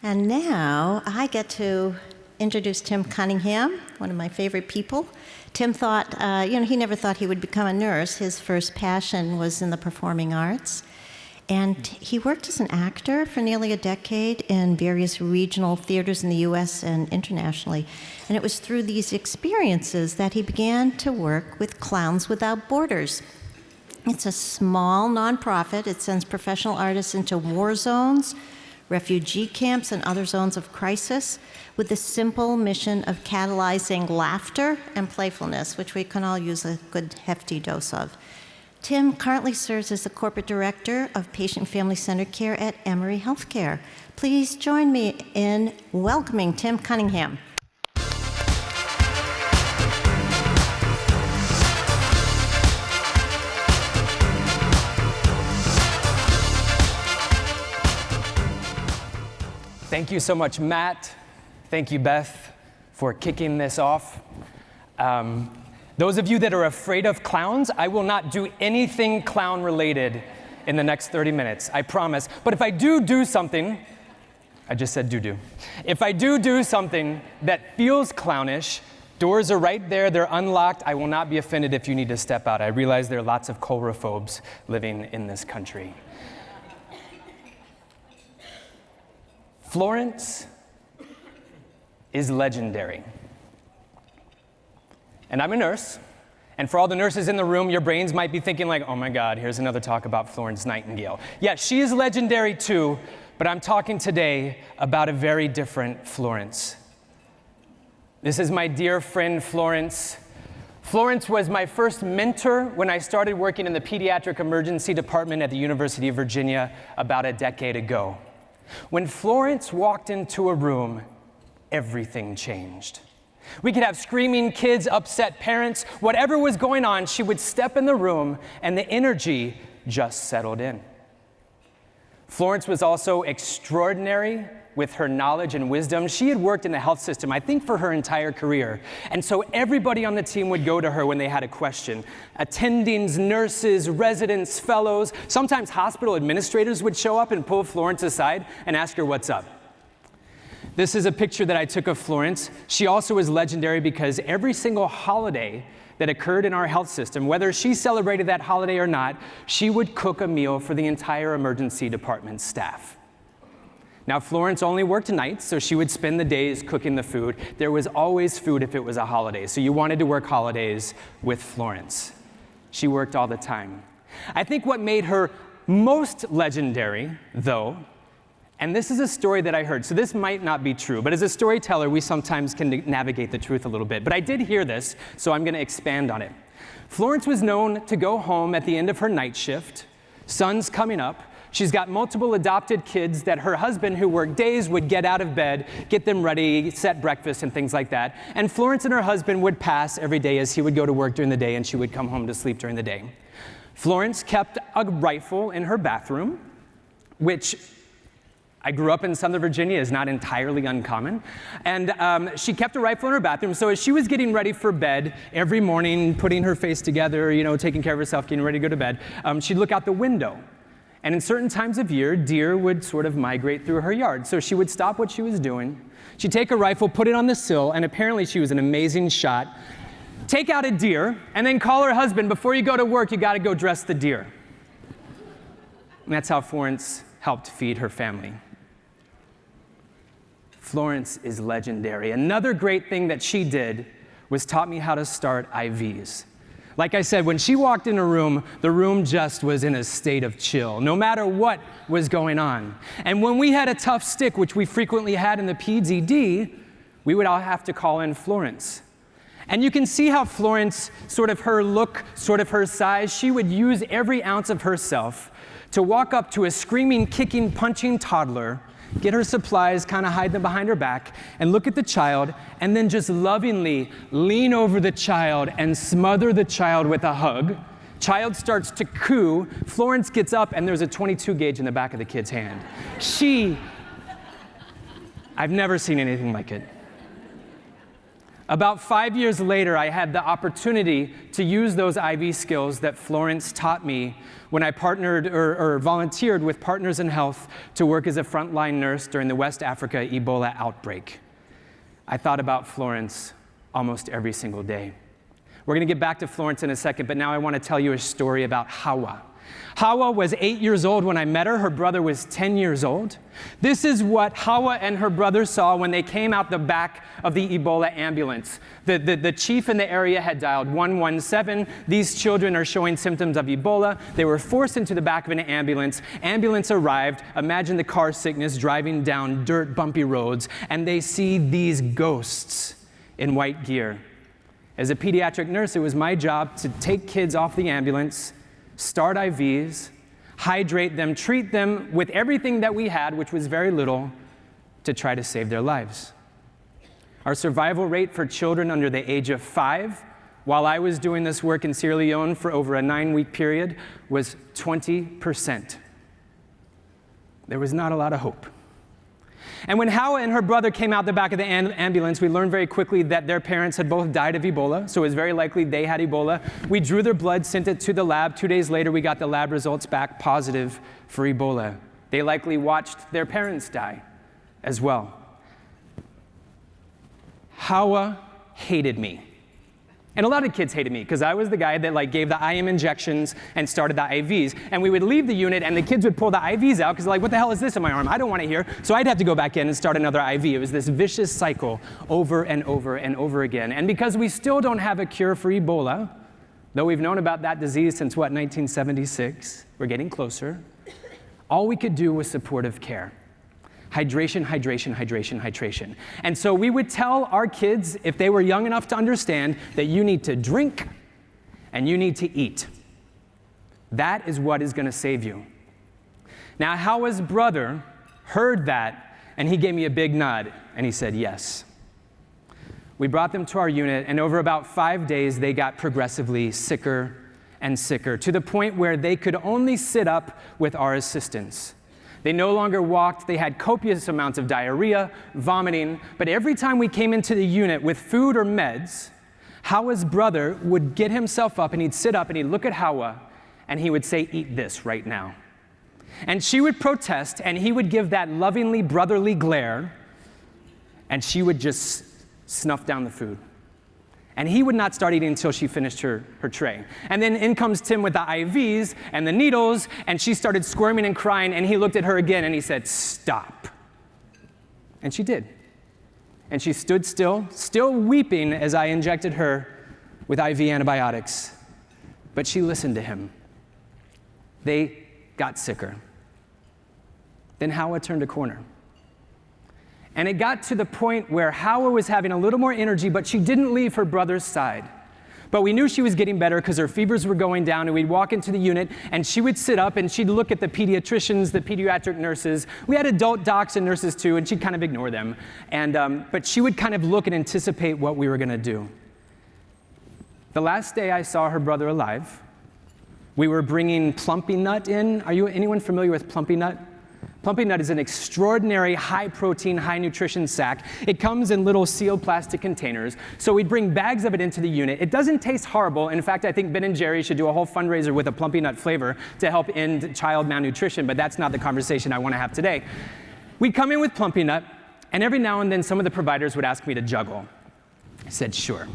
And now I get to introduce Tim Cunningham, one of my favorite people. Tim thought, he never thought he would become a nurse. His first passion was in the performing arts. And he worked as an actor for nearly a decade in various regional theaters in the US and internationally. And it was through these experiences that he began to work with Clowns Without Borders. It's a small nonprofit. It sends professional artists into war zones, refugee camps, and other zones of crisis with the simple mission of catalyzing laughter and playfulness, which we can all use a good hefty dose of. Tim currently serves as the corporate director of patient family centered care at Emory Healthcare. Please join me in welcoming Tim Cunningham. Thank you so much, Matt. Thank you, Beth, for kicking this off. Those of you that are afraid of clowns, I will not do anything clown-related in the next 30 minutes, I promise. But if I do something, I just said do. If I do something that feels clownish, doors are right there, they're unlocked. I will not be offended if you need to step out. I realize there are lots of coulrophobes living in this country. Florence is legendary. And I'm a nurse, and for all the nurses in the room, your brains might be thinking like, oh my God, here's another talk about Florence Nightingale. Yeah, she is legendary too, but I'm talking today about a very different Florence. This is my dear friend Florence. Florence was my first mentor when I started working in the pediatric emergency department at the University of Virginia about a decade ago. When Florence walked into a room, everything changed. We could have screaming kids, upset parents, whatever was going on, she would step in the room and the energy just settled in. Florence was also extraordinary with her knowledge and wisdom. She had worked in the health system, I think, for her entire career. And so everybody on the team would go to her when they had a question. Attendings, nurses, residents, fellows, sometimes hospital administrators would show up and pull Florence aside and ask her what's up. This is a picture that I took of Florence. She also is legendary because every single holiday that occurred in our health system, whether she celebrated that holiday or not, she would cook a meal for the entire emergency department staff. Now, Florence only worked nights, so she would spend the days cooking the food. There was always food if it was a holiday, so you wanted to work holidays with Florence. She worked all the time. I think what made her most legendary, though, and this is a story that I heard, so this might not be true, but as a storyteller, we sometimes can navigate the truth a little bit. But I did hear this, so I'm going to expand on it. Florence was known to go home at the end of her night shift. Sun's coming up. She's got multiple adopted kids that her husband, who worked days, would get out of bed, get them ready, set breakfast and things like that. And Florence and her husband would pass every day as he would go to work during the day and she would come home to sleep during the day. Florence kept a rifle in her bathroom, which I grew up in Southern Virginia, is not entirely uncommon. And she kept a rifle in her bathroom, so as she was getting ready for bed every morning, putting her face together, taking care of herself, getting ready to go to bed, she'd look out the window. And in certain times of year, deer would sort of migrate through her yard. So she would stop what she was doing. She'd take a rifle, put it on the sill, and apparently she was an amazing shot. Take out a deer, and then call her husband, before you go to work, you gotta go dress the deer. And that's how Florence helped feed her family. Florence is legendary. Another great thing that she did was taught me how to start IVs. Like I said, when she walked in a room, the room just was in a state of chill, no matter what was going on. And when we had a tough stick, which we frequently had in the PEDS, we would all have to call in Florence. And you can see how Florence, sort of her look, sort of her size, she would use every ounce of herself to walk up to a screaming, kicking, punching toddler, get her supplies, kind of hide them behind her back, and look at the child, and then just lovingly lean over the child and smother the child with a hug. Child starts to coo. Florence gets up, and there's a 22 gauge in the back of the kid's hand. I've never seen anything like it. About 5 years later, I had the opportunity to use those IV skills that Florence taught me when I partnered or volunteered with Partners in Health to work as a frontline nurse during the West Africa Ebola outbreak. I thought about Florence almost every single day. We're going to get back to Florence in a second, but now I want to tell you a story about Hawa. Hawa was 8 years old when I met her. Her brother was 10 years old. This is what Hawa and her brother saw when they came out the back of the Ebola ambulance. The chief in the area had dialed 117. These children are showing symptoms of Ebola. They were forced into the back of an ambulance. Ambulance arrived. Imagine the car sickness driving down dirt, bumpy roads, and they see these ghosts in white gear. As a pediatric nurse, it was my job to take kids off the ambulance, start IVs, hydrate them, treat them with everything that we had, which was very little, to try to save their lives. Our survival rate for children under the age of 5, while I was doing this work in Sierra Leone for over a 9-week period, was 20%. There was not a lot of hope. And when Hawa and her brother came out the back of the ambulance, we learned very quickly that their parents had both died of Ebola, so it was very likely they had Ebola. We drew their blood, sent it to the lab. 2 days later, we got the lab results back positive for Ebola. They likely watched their parents die as well. Hawa hated me. And a lot of kids hated me because I was the guy that gave the IM injections and started the IVs. And we would leave the unit and the kids would pull the IVs out because what the hell is this in my arm? I don't want to hear. So I'd have to go back in and start another IV. It was this vicious cycle over and over and over again. And because we still don't have a cure for Ebola, though we've known about that disease since 1976, we're getting closer, all we could do was supportive care. Hydration, hydration, hydration, hydration. And so we would tell our kids, if they were young enough to understand, that you need to drink and you need to eat. That is what is going to save you. Now, Hawa's brother heard that, and he gave me a big nod, and he said yes. We brought them to our unit, and over about 5 days, they got progressively sicker and sicker, to the point where they could only sit up with our assistance. They no longer walked. They had copious amounts of diarrhea, vomiting. But every time we came into the unit with food or meds, Hawa's brother would get himself up and he'd sit up and he'd look at Hawa and he would say, "Eat this right now." And she would protest and he would give that lovingly brotherly glare and she would just snuff down the food. And he would not start eating until she finished her tray. And then in comes Tim with the IVs and the needles, and she started squirming and crying, and he looked at her again and he said, "Stop." And she did. And she stood still weeping as I injected her with IV antibiotics. But she listened to him. They got sicker. Then Hawa turned a corner. And it got to the point where Hawa was having a little more energy, but she didn't leave her brother's side. But we knew she was getting better because her fevers were going down, and we'd walk into the unit, and she would sit up, and she'd look at the pediatricians, the pediatric nurses. We had adult docs and nurses too, and she'd kind of ignore them. But she would kind of look and anticipate what we were going to do. The last day I saw her brother alive, we were bringing plumpy nut in. Anyone familiar with plumpy nut? Plumpy nut is an extraordinary high-protein, high-nutrition sack. It comes in little sealed plastic containers. So we'd bring bags of it into the unit. It doesn't taste horrible. In fact, I think Ben & Jerry's should do a whole fundraiser with a plumpy nut flavor to help end child malnutrition, but that's not the conversation I want to have today. We'd come in with plumpy nut, and every now and then some of the providers would ask me to juggle. I said, sure.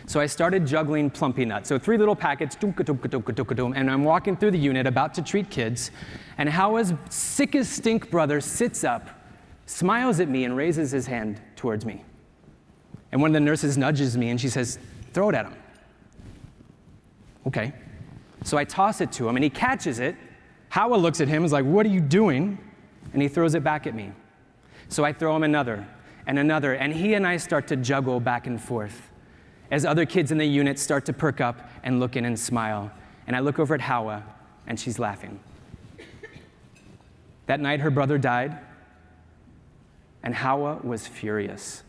So I started juggling plumpy nut. So 3 little packets, and I'm walking through the unit about to treat kids, and Hawa's sick as stink brother sits up, smiles at me, and raises his hand towards me. And one of the nurses nudges me, and she says, "Throw it at him." Okay. So I toss it to him, and he catches it. Hawa looks at him and is like, "What are you doing?" And he throws it back at me. So I throw him another, and he and I start to juggle back and forth as other kids in the unit start to perk up and look in and smile. And I look over at Hawa, and she's laughing. That night, her brother died, and Hawa was furious.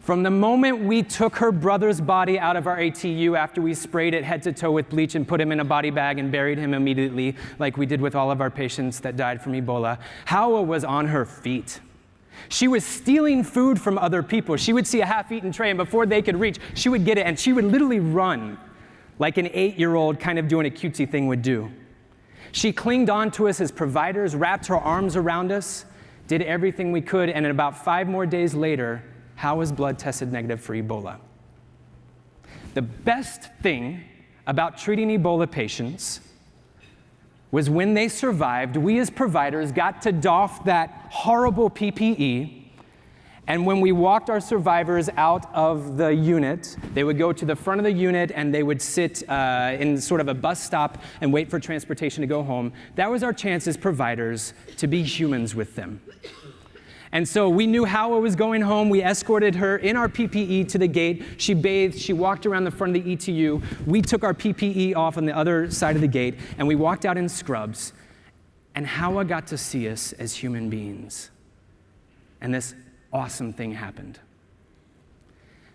From the moment we took her brother's body out of our ATU after we sprayed it head to toe with bleach and put him in a body bag and buried him immediately, like we did with all of our patients that died from Ebola, Hawa was on her feet. She was stealing food from other people. She would see a half-eaten tray, and before they could reach, she would get it, and she would literally run like an 8-year-old kind of doing a cutesy thing would do. She clinged on to us as providers, wrapped her arms around us, did everything we could, and about 5 more days later, Howa's blood tested negative for Ebola. The best thing about treating Ebola patients was when they survived, we as providers got to doff that horrible PPE, and when we walked our survivors out of the unit, they would go to the front of the unit and they would sit in sort of a bus stop and wait for transportation to go home. That was our chance as providers to be humans with them. And so we knew Howa was going home. We escorted her in our PPE to the gate. She bathed. She walked around the front of the ETU. We took our PPE off on the other side of the gate, and we walked out in scrubs. And Howa got to see us as human beings. And this awesome thing happened.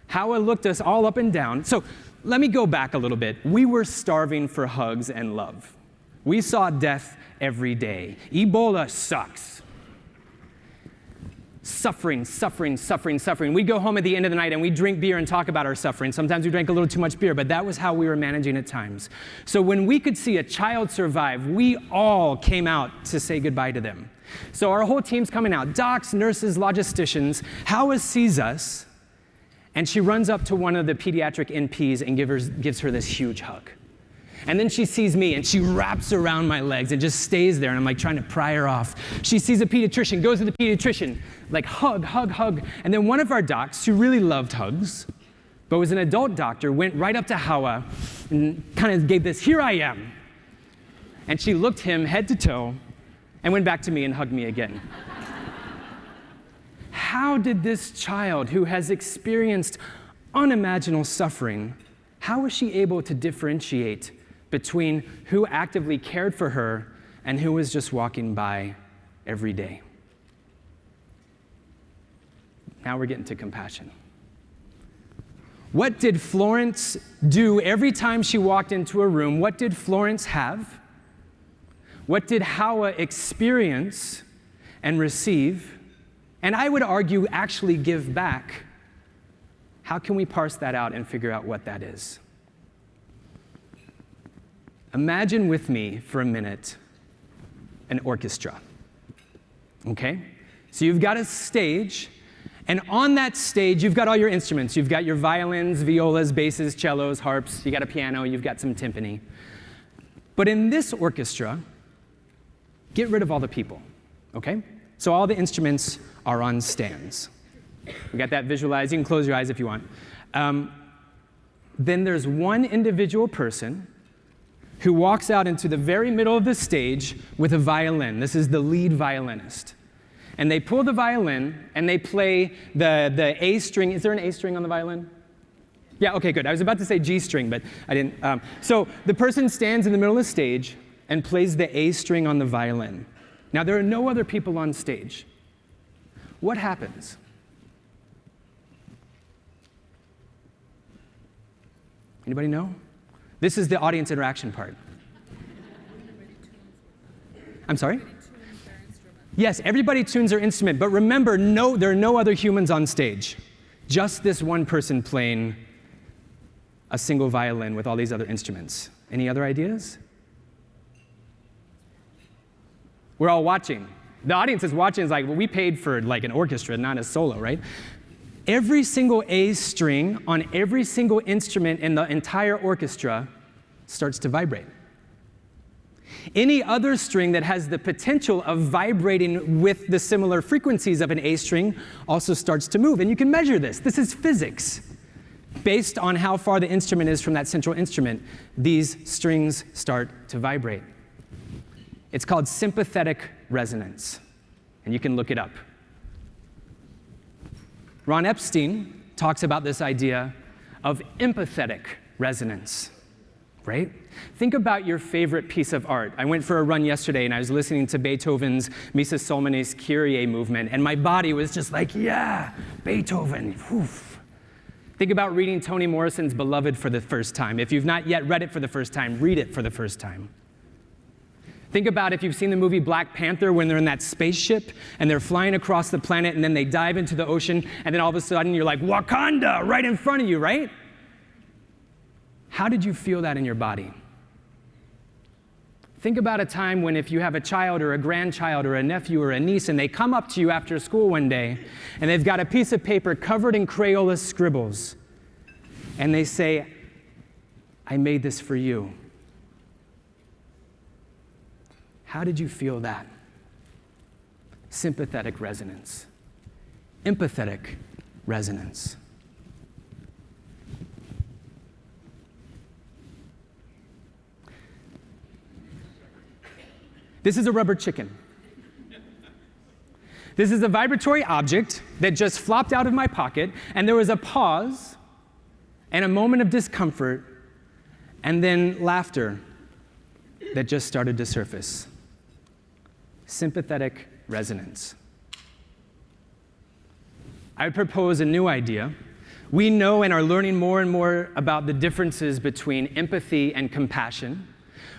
Howa looked us all up and down. So let me go back a little bit. We were starving for hugs and love. We saw death every day. Ebola sucks. Suffering, suffering, suffering, suffering. We'd go home at the end of the night and we'd drink beer and talk about our suffering. Sometimes we drank a little too much beer, but that was how we were managing at times. So when we could see a child survive, we all came out to say goodbye to them. So our whole team's coming out, docs, nurses, logisticians. Howa sees us, and she runs up to one of the pediatric NPs and gives her this huge hug. And then she sees me, and she wraps around my legs and just stays there, and I'm like trying to pry her off. She sees a pediatrician, goes to the pediatrician, like hug, hug, hug. And then one of our docs, who really loved hugs, but was an adult doctor, went right up to Howa and kind of gave this, "Here I am." And she looked him head to toe and went back to me and hugged me again. How did this child who has experienced unimaginable suffering, how was she able to differentiate between who actively cared for her and who was just walking by every day? Now we're getting to compassion. What did Florence do every time she walked into a room? What did Florence have? What did Howa experience and receive? And I would argue actually give back. How can we parse that out and figure out what that is? Imagine with me for a minute an orchestra, okay? So you've got a stage, and on that stage, you've got all your instruments. You've got your violins, violas, basses, cellos, harps. You got a piano, you've got some timpani. But in this orchestra, get rid of all the people, okay? So all the instruments are on stands. We got that visualized. You can close your eyes if you want. Then there's one individual person who walks out into the very middle of the stage with a violin. This is the lead violinist. And they pull the violin and they play the A string. Is there an A string on the violin? Yeah, okay, good. I was about to say G string, but I didn't. So the person stands in the middle of the stage and plays the A string on the violin. Now, there are no other people on stage. What happens? Anybody know? This is the audience interaction part. I'm sorry? Yes, everybody tunes their instrument, but remember, there are no other humans on stage. Just this one person playing a single violin with all these other instruments. Any other ideas? We're all watching. The audience is watching. Is like, well, we paid for like an orchestra, not a solo, right? Every single A string on every single instrument in the entire orchestra starts to vibrate. Any other string that has the potential of vibrating with the similar frequencies of an A string also starts to move. And you can measure this. This is physics. Based on how far the instrument is from that central instrument, these strings start to vibrate. It's called sympathetic resonance, and you can look it up. Ron Epstein talks about this idea of empathetic resonance, right? Think about your favorite piece of art. I went for a run yesterday, and I was listening to Beethoven's Missa Solemnis Kyrie movement, and my body was just like, yeah, Beethoven, oof. Think about reading Toni Morrison's Beloved for the first time. If you've not yet read it for the first time, read it for the first time. Think about if you've seen the movie Black Panther when they're in that spaceship and they're flying across the planet and then they dive into the ocean and then all of a sudden you're like, Wakanda, right in front of you, right? How did you feel that in your body? Think about a time when if you have a child or a grandchild or a nephew or a niece and they come up to you after school one day and they've got a piece of paper covered in Crayola scribbles and they say, I made this for you. How did you feel that? Sympathetic resonance. Empathetic resonance. This is a rubber chicken. This is a vibratory object that just flopped out of my pocket, and there was a pause and a moment of discomfort, and then laughter that just started to surface. Sympathetic resonance. I propose a new idea. We know and are learning more and more about the differences between empathy and compassion.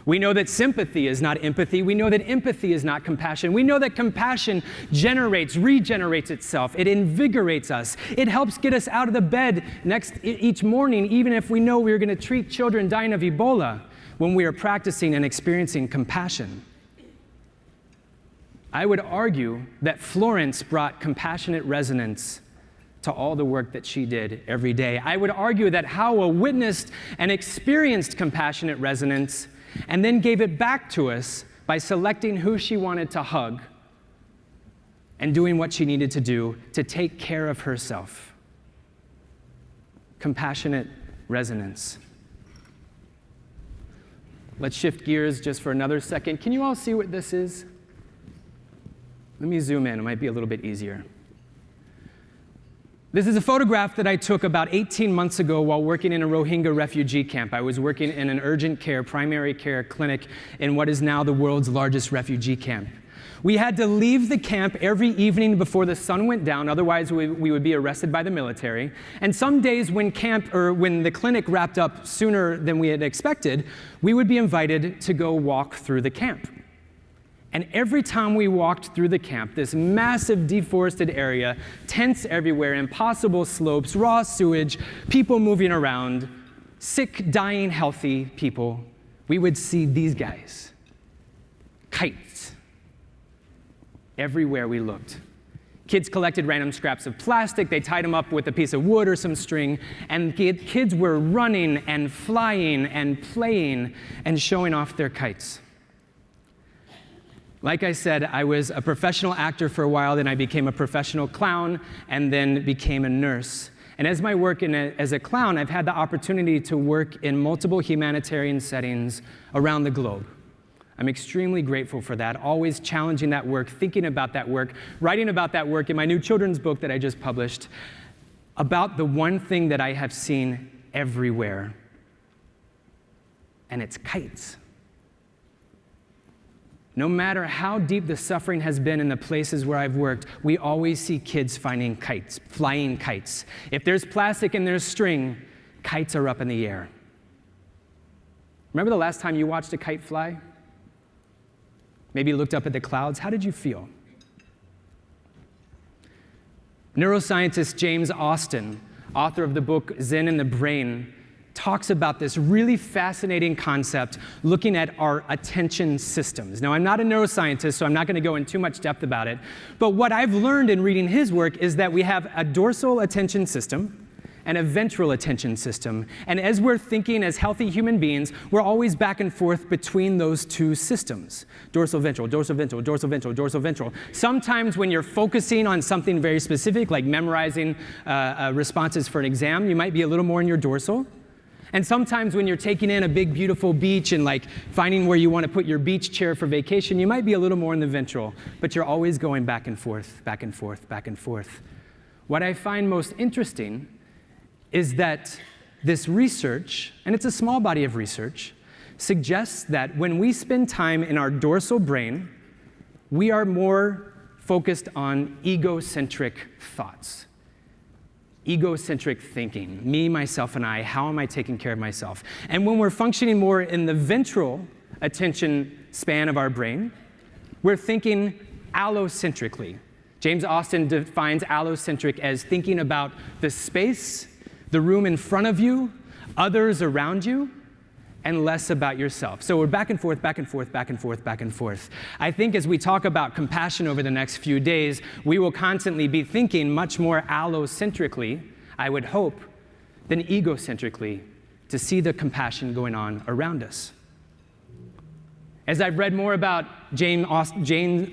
We know that sympathy is not empathy. We know that empathy is not compassion. We know that compassion regenerates itself. It invigorates us. It helps get us out of the bed each morning, even if we know we're going to treat children dying of Ebola, when we are practicing and experiencing compassion. I would argue that Florence brought compassionate resonance to all the work that she did every day. I would argue that Howell witnessed and experienced compassionate resonance and then gave it back to us by selecting who she wanted to hug and doing what she needed to do to take care of herself. Compassionate resonance. Let's shift gears just for another second. Can you all see what this is? Let me zoom in, it might be a little bit easier. This is a photograph that I took about 18 months ago while working in a Rohingya refugee camp. I was working in an urgent care, primary care clinic in what is now the world's largest refugee camp. We had to leave the camp every evening before the sun went down, otherwise we would be arrested by the military. And some days when the clinic wrapped up sooner than we had expected, we would be invited to go walk through the camp. And every time we walked through the camp, this massive deforested area, tents everywhere, impossible slopes, raw sewage, people moving around, sick, dying, healthy people, we would see these guys. Kites. Everywhere we looked. Kids collected random scraps of plastic, they tied them up with a piece of wood or some string, and kids were running and flying and playing and showing off their kites. Like I said, I was a professional actor for a while, then I became a professional clown, and then became a nurse. And as my work as a clown, I've had the opportunity to work in multiple humanitarian settings around the globe. I'm extremely grateful for that, always challenging that work, thinking about that work, writing about that work in my new children's book that I just published, about the one thing that I have seen everywhere, and it's kites. No matter how deep the suffering has been in the places where I've worked, we always see kids finding kites, flying kites. If there's plastic and there's string, kites are up in the air. Remember the last time you watched a kite fly? Maybe you looked up at the clouds. How did you feel? Neuroscientist James Austin, author of the book Zen in the Brain, talks about this really fascinating concept looking at our attention systems. Now, I'm not a neuroscientist, so I'm not going to go in too much depth about it, but what I've learned in reading his work is that we have a dorsal attention system and a ventral attention system. And as we're thinking as healthy human beings, we're always back and forth between those two systems. Dorsal ventral, dorsal ventral, dorsal ventral, dorsal ventral. Sometimes when you're focusing on something very specific, like memorizing responses for an exam, you might be a little more in your dorsal. And sometimes when you're taking in a big, beautiful beach and like finding where you want to put your beach chair for vacation, you might be a little more in the ventral, but you're always going back and forth, back and forth, back and forth. What I find most interesting is that this research, and it's a small body of research, suggests that when we spend time in our dorsal brain, we are more focused on egocentric thoughts. Egocentric thinking, me, myself, and I, how am I taking care of myself? And when we're functioning more in the ventral attention span of our brain. We're thinking allocentrically. James Austin defines allocentric as thinking about the space, the room in front of you, others around you, and less about yourself. So we're back and forth, back and forth, back and forth, back and forth. I think as we talk about compassion over the next few days, we will constantly be thinking much more allocentrically, I would hope, than egocentrically to see the compassion going on around us. As I've read more about James Austin's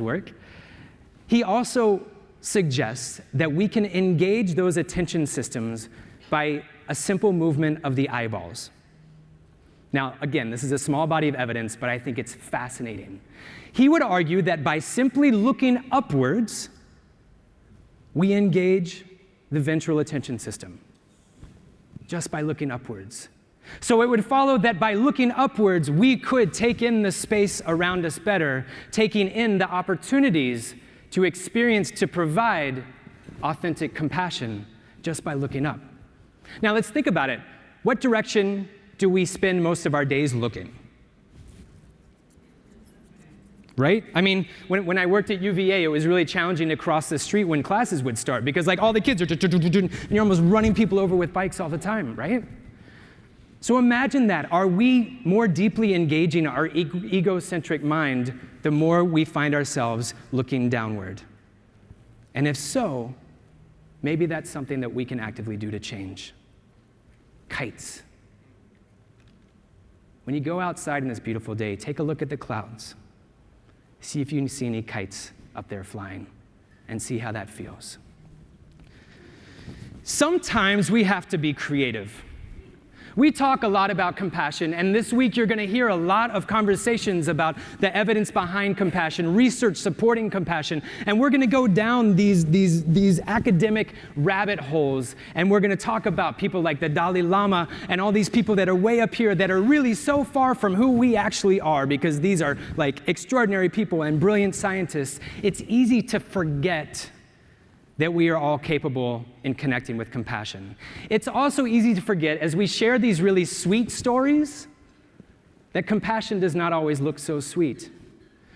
work, he also suggests that we can engage those attention systems by a simple movement of the eyeballs. Now, again, this is a small body of evidence, but I think it's fascinating. He would argue that by simply looking upwards, we engage the ventral attention system, just by looking upwards. So it would follow that by looking upwards, we could take in the space around us better, taking in the opportunities to experience, to provide authentic compassion just by looking up. Now let's think about it. What direction do we spend most of our days looking? Right? I mean, when I worked at UVA, it was really challenging to cross the street when classes would start because like all the kids are, and you're almost running people over with bikes all the time, right? So imagine that. Are we more deeply engaging our egocentric mind the more we find ourselves looking downward? And if so, maybe that's something that we can actively do to change. Kites. When you go outside on this beautiful day, take a look at the clouds. See if you can see any kites up there flying and see how that feels. Sometimes we have to be creative. We talk a lot about compassion, and this week you're going to hear a lot of conversations about the evidence behind compassion, research supporting compassion, and we're going to go down these academic rabbit holes, and we're going to talk about people like the Dalai Lama and all these people that are way up here that are really so far from who we actually are because these are like extraordinary people and brilliant scientists. It's easy to forget that we are all capable in connecting with compassion. It's also easy to forget, as we share these really sweet stories, that compassion does not always look so sweet.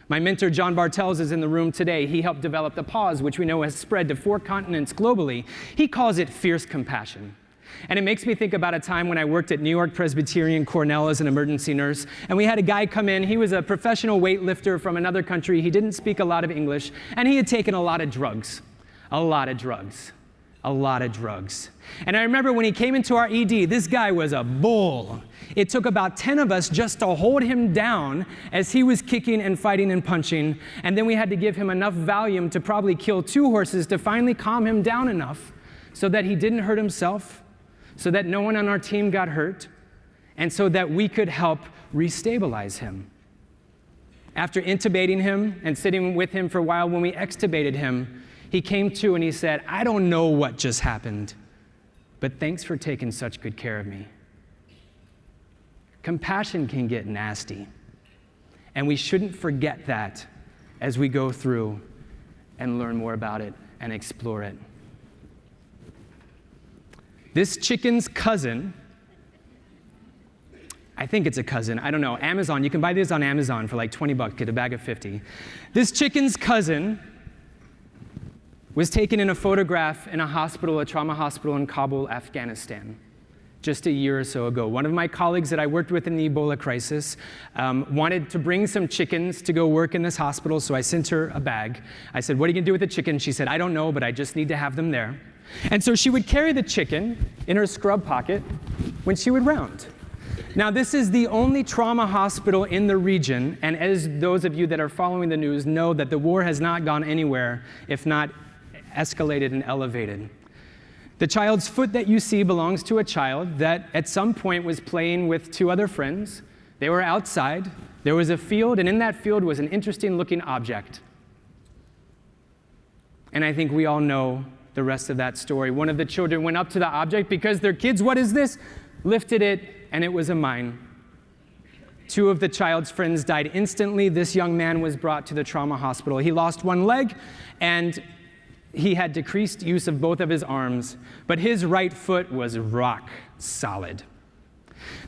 My mentor, John Bartels, is in the room today. He helped develop the pause, which we know has spread to 4 continents globally. He calls it fierce compassion. And it makes me think about a time when I worked at New York Presbyterian Cornell as an emergency nurse, and we had a guy come in. He was a professional weightlifter from another country. He didn't speak a lot of English, and he had taken a lot of drugs. A lot of drugs. And I remember when he came into our ED, this guy was a bull. It took about 10 of us just to hold him down as he was kicking and fighting and punching, and then we had to give him enough Valium to probably kill 2 horses to finally calm him down enough so that he didn't hurt himself, so that no one on our team got hurt, and so that we could help restabilize him. After intubating him and sitting with him for a while, when we extubated him, he came to and he said, "I don't know what just happened, but thanks for taking such good care of me." Compassion can get nasty, and we shouldn't forget that as we go through and learn more about it and explore it. This chicken's cousin, I think it's a cousin, I don't know, Amazon, you can buy this on Amazon for like $20, get a bag of 50. This chicken's cousin was taken in a photograph in a hospital, a trauma hospital in Kabul, Afghanistan, just a year or so ago. One of my colleagues that I worked with in the Ebola crisis wanted to bring some chickens to go work in this hospital, so I sent her a bag. I said, "What are you gonna do with the chicken?" She said, "I don't know, but I just need to have them there." And so she would carry the chicken in her scrub pocket when she would round. Now, this is the only trauma hospital in the region, and as those of you that are following the news know that the war has not gone anywhere, if not escalated and elevated. The child's foot that you see belongs to a child that at some point was playing with 2 other friends. They were outside. There was a field, and in that field was an interesting looking object. And I think we all know the rest of that story. One of the children went up to the object because their kids, "What is this?" lifted it, and it was a mine. 2 of the child's friends died instantly. This young man was brought to the trauma hospital. He lost 1 leg, and he had decreased use of both of his arms, but his right foot was rock solid.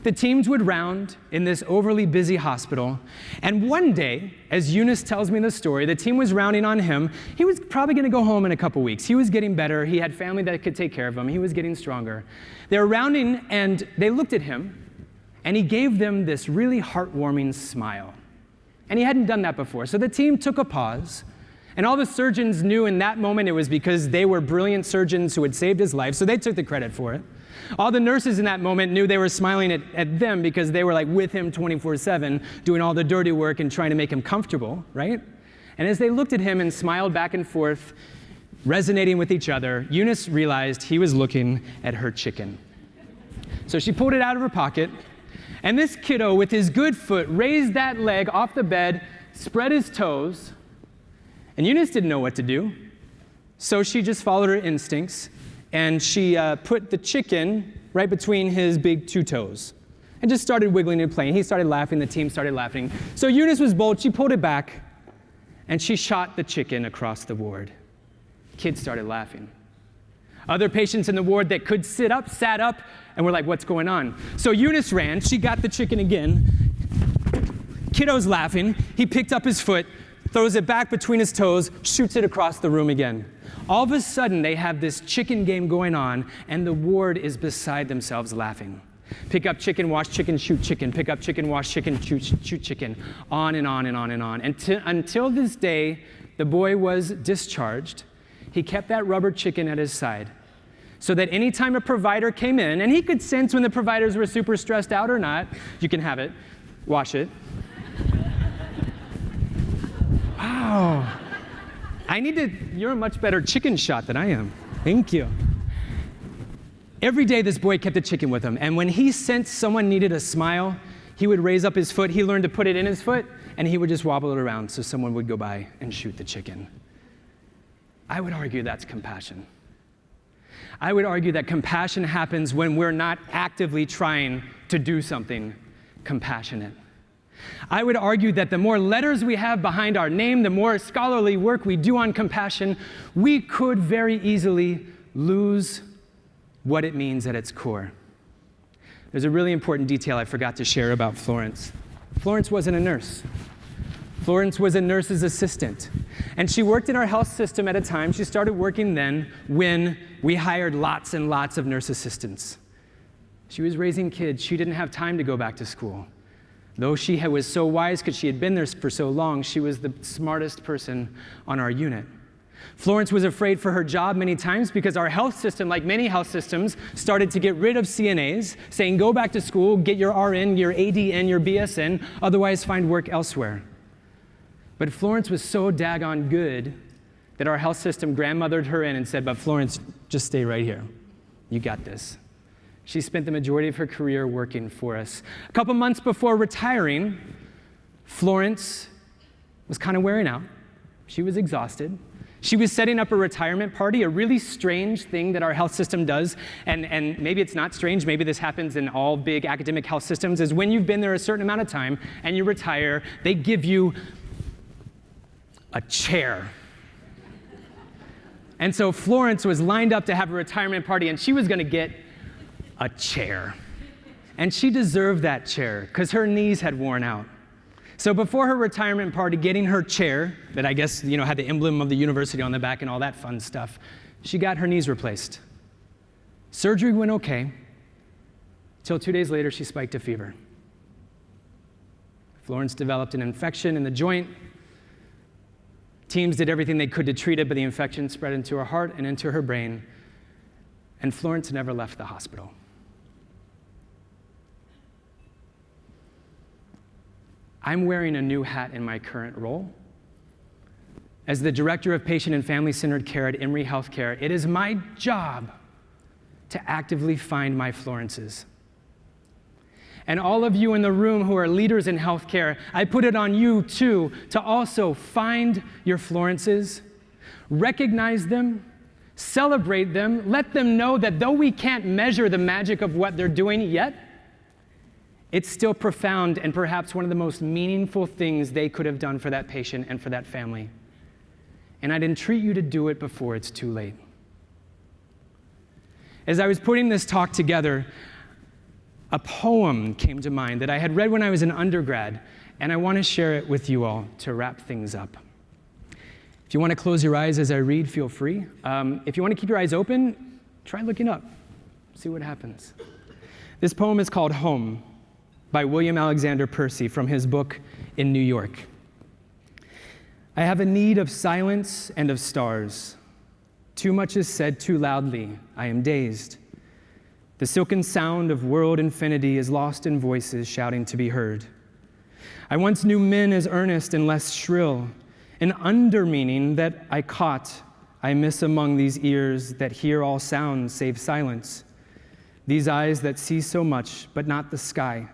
The teams would round in this overly busy hospital, and one day, as Eunice tells me the story, the team was rounding on him. He was probably going to go home in a couple weeks. He was getting better. He had family that could take care of him. He was getting stronger. They were rounding, and they looked at him, and he gave them this really heartwarming smile. And he hadn't done that before. So the team took a pause, and all the surgeons knew in that moment it was because they were brilliant surgeons who had saved his life, so they took the credit for it. All the nurses in that moment knew they were smiling at them because they were like with him 24/7, doing all the dirty work and trying to make him comfortable, right? And as they looked at him and smiled back and forth, resonating with each other, Eunice realized he was looking at her chicken. So she pulled it out of her pocket, and this kiddo with his good foot raised that leg off the bed, spread his toes, and Eunice didn't know what to do. So she just followed her instincts, and she put the chicken right between his big two toes and just started wiggling and playing. He started laughing, the team started laughing. So Eunice was bold, she pulled it back, and she shot the chicken across the ward. Kids started laughing. Other patients in the ward that could sit up, sat up, and were like, what's going on? So Eunice ran, she got the chicken again. Kiddo's laughing, he picked up his foot, throws it back between his toes, shoots it across the room again. All of a sudden, they have this chicken game going on, and the ward is beside themselves laughing. Pick up chicken, wash chicken, shoot chicken. Pick up chicken, wash chicken, shoot chicken. On and on and on and on. Until this day, the boy was discharged. He kept that rubber chicken at his side so that anytime a provider came in, and he could sense when the providers were super stressed out or not, you can have it, wash it. Wow. You're a much better chicken shot than I am. Thank you. Every day this boy kept a chicken with him, and when he sensed someone needed a smile, he would raise up his foot, he learned to put it in his foot, and he would just wobble it around so someone would go by and shoot the chicken. I would argue that's compassion. I would argue that compassion happens when we're not actively trying to do something compassionate. I would argue that the more letters we have behind our name, the more scholarly work we do on compassion, we could very easily lose what it means at its core. There's a really important detail I forgot to share about Florence. Florence wasn't a nurse. Florence was a nurse's assistant. And she worked in our health system at a time. She started working then when we hired lots and lots of nurse assistants. She was raising kids. She didn't have time to go back to school. Though she was so wise because she had been there for so long, she was the smartest person on our unit. Florence was afraid for her job many times because our health system, like many health systems, started to get rid of CNAs, saying go back to school, get your RN, your ADN, your BSN, otherwise find work elsewhere. But Florence was so daggone good that our health system grandmothered her in and said, but Florence, just stay right here. You got this. She spent the majority of her career working for us. A couple months before retiring, Florence was kind of wearing out. She was exhausted. She was setting up a retirement party, a really strange thing that our health system does, and maybe it's not strange, maybe this happens in all big academic health systems, is when you've been there a certain amount of time and you retire, they give you a chair. And so Florence was lined up to have a retirement party, and she was going to get a chair. And she deserved that chair because her knees had worn out. So before her retirement party, getting her chair, that I guess had the emblem of the university on the back and all that fun stuff, she got her knees replaced. Surgery went okay, till 2 days later she spiked a fever. Florence developed an infection in the joint. Teams did everything they could to treat it, but the infection spread into her heart and into her brain, and Florence never left the hospital. I'm wearing a new hat in my current role. As the Director of Patient and Family-Centered Care at Emory Healthcare, it is my job to actively find my Florences. And all of you in the room who are leaders in healthcare, I put it on you too to also find your Florences, recognize them, celebrate them, let them know that though we can't measure the magic of what they're doing yet, it's still profound and perhaps one of the most meaningful things they could have done for that patient and for that family. And I'd entreat you to do it before it's too late. As I was putting this talk together, A poem came to mind that I had read when I was an undergrad, and I want to share it with you all to wrap things up. If you want to close your eyes as I read, feel free. If you want to keep your eyes open, try looking up. See what happens. This poem is called Home by William Alexander Percy from his book In New York. I have a need of silence and of stars. Too much is said too loudly. I am dazed. The silken sound of world infinity is lost in voices shouting to be heard. I once knew men as earnest and less shrill, an undermeaning that I caught, I miss among these ears that hear all sounds save silence. These eyes that see so much, but not the sky.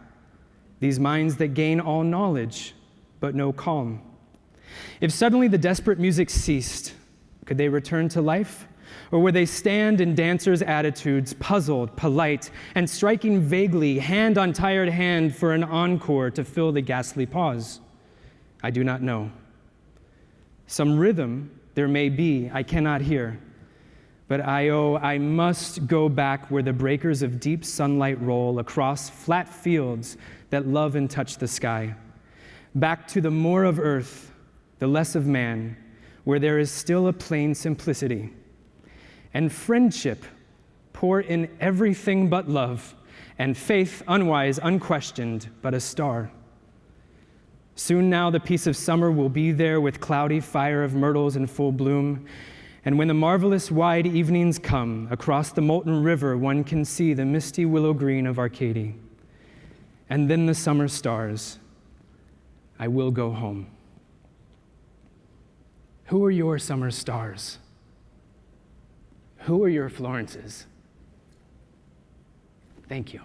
These minds that gain all knowledge, but no calm. If suddenly the desperate music ceased, could they return to life? Or would they stand in dancers' attitudes, puzzled, polite, and striking vaguely, hand on tired hand for an encore to fill the ghastly pause? I do not know. Some rhythm there may be, I cannot hear. But I must go back where the breakers of deep sunlight roll across flat fields that love and touch the sky. Back to the more of earth, the less of man, where there is still a plain simplicity. And friendship pour in everything but love, and faith unwise, unquestioned, but a star. Soon now the peace of summer will be there with cloudy fire of myrtles in full bloom. And when the marvelous wide evenings come, across the molten river one can see the misty willow green of Arcady. And then the summer stars. I will go home. Who are your summer stars? Who are your Florences? Thank you.